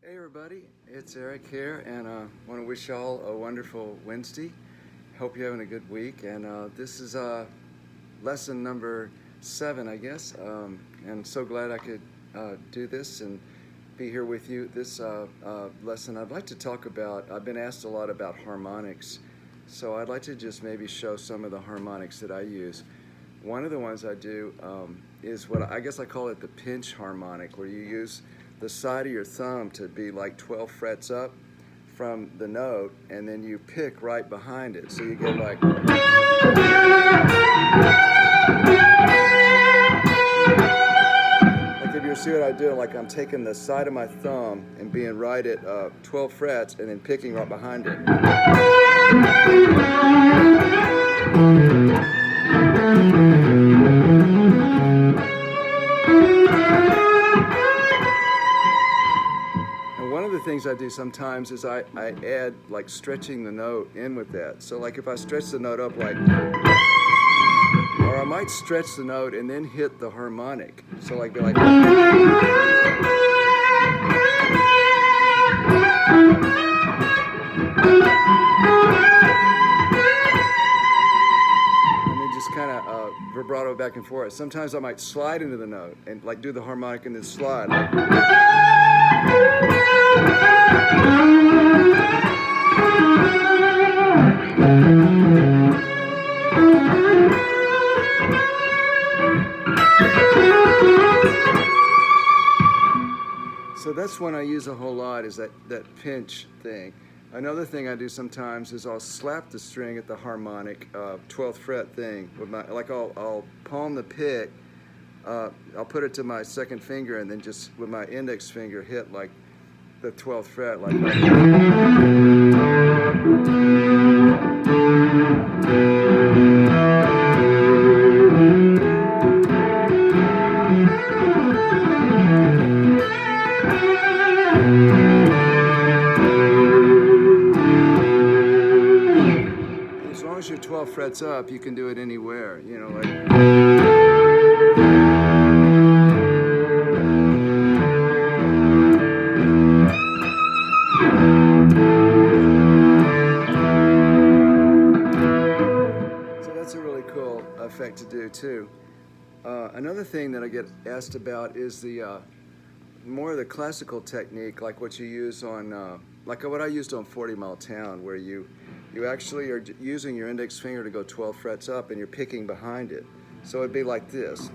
Hey everybody, it's Eric here, and I want to wish y'all a wonderful Wednesday. Hope you're having a good week, and this is lesson number 7, I guess, and so glad I could do this and be here with you. This lesson I'd like to talk about, I've been asked a lot about harmonics, so I'd like to just maybe show some of the harmonics that I use. One of the ones I do is what I guess I call it the pinch harmonic, where you use the side of your thumb to be like 12 frets up from the note, and then you pick right behind it. So you get like, if you see what I do, like I'm taking the side of my thumb and being right at 12 frets and then picking right behind it. One of the things I do sometimes is I add like stretching the note in with that. So like if I stretch the note up like, or I might stretch the note and then hit the harmonic. So like be like, and then just kind of vibrato back and forth. Sometimes I might slide into the note and like do the harmonic and then slide. Like, so that's one I use a whole lot, is that pinch thing. Another thing I do sometimes is I'll slap the string at the harmonic 12th fret thing with my, like I'll palm the pick, I'll put it to my second finger and then just with my index finger hit like the 12th fret like that. As long as you're 12 frets up, you can do it anywhere, you know, like. So that's a really cool effect to do too. Another thing that I get asked about is the more of the classical technique, like what you use on, like what I used on 40 Mile Town, where you actually are using your index finger to go 12 frets up and you're picking behind it. So it'd be like this.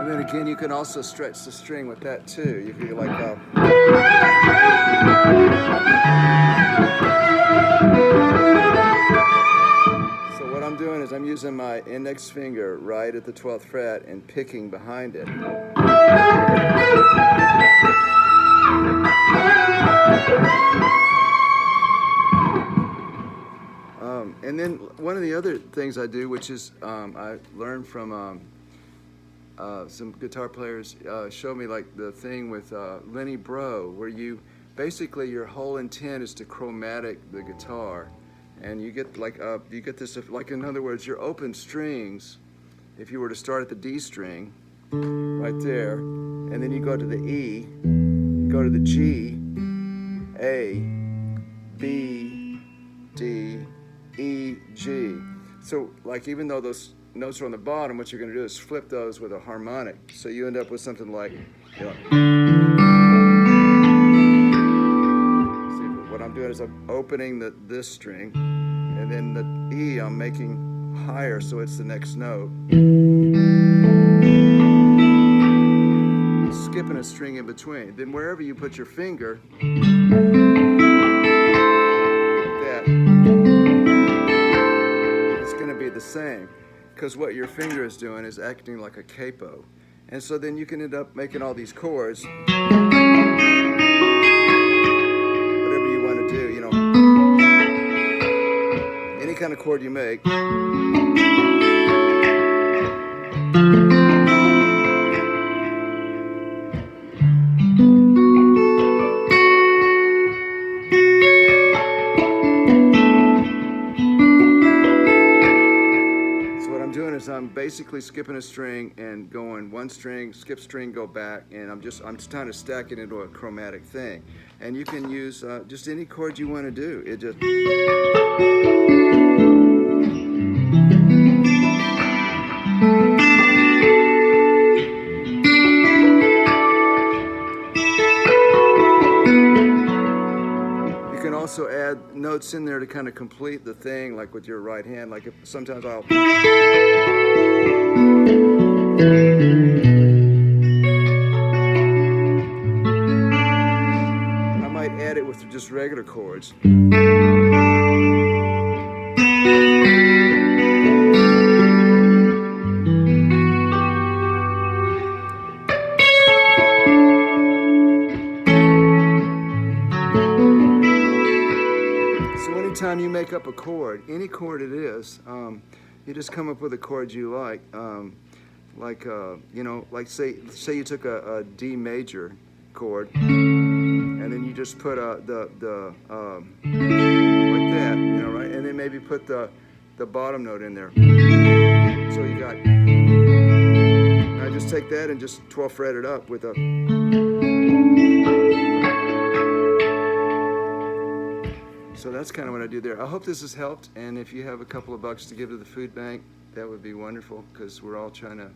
And then again, you can also stretch the string with that too. You can like so what I'm doing is I'm using my index finger right at the 12th fret and picking behind it. And then one of the other things I do, which is I learned from some guitar players, showed me like the thing with Lenny Breau, where you basically your whole intent is to chromatic the guitar, and you get like you get this, like in other words, your open strings. If you were to start at the D string, right there, and then you go to the E, you go to the G, A, B, D, E, G. So like even though those notes are on the bottom, what you're going to do is flip those with a harmonic. So you end up with something like, you know, see, what I'm doing is I'm opening this string, and then the E I'm making higher so it's the next note. Skipping a string in between. Then wherever you put your finger, it's going to be the same, because what your finger is doing is acting like a capo. And so then you can end up making all these chords, whatever you want to do, you know, any kind of chord you make. is I'm basically skipping a string and going one string, skip string, go back, and I'm just trying to stack it into a chromatic thing. And you can use just any chord you want to do. It just You can also add notes in there to kind of complete the thing, like with your right hand. Like sometimes I might add it with just regular chords. So anytime you make up a chord, any chord it is, you just come up with a chord you like. You know, like say you took a D major chord, and then you just put like that, you know, right? And then maybe put the bottom note in there. So you got. I just take that and just 12 fret it up with a. So that's kind of what I do there. I hope this has helped, and if you have a couple of bucks to give to the food bank, that would be wonderful, because we're all trying to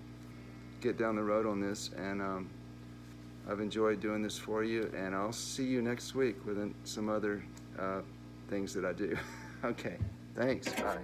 get down the road on this, and I've enjoyed doing this for you, and I'll see you next week with some other things that I do. Okay, thanks, bye.